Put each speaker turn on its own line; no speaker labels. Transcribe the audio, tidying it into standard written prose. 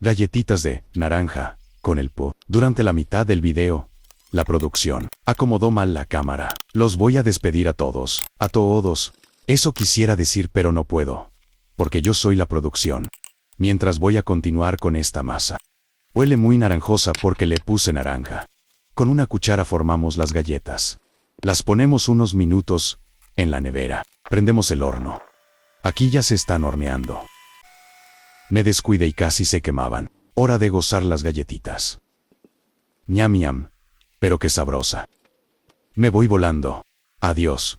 Galletitas de naranja, con el po. Durante la mitad del video, la producción acomodó mal la cámara. Los voy a despedir a todos. A todos. Eso quisiera decir, pero no puedo. Porque yo soy la producción. Mientras voy a continuar con esta masa. Huele muy naranjosa porque le puse naranja. Con una cuchara formamos las galletas. Las ponemos unos minutos en la nevera. Prendemos el horno. Aquí ya se están horneando. Me descuidé y casi se quemaban. Hora de gozar las galletitas. Ñam ñam. Pero qué sabrosa. Me voy volando. Adiós.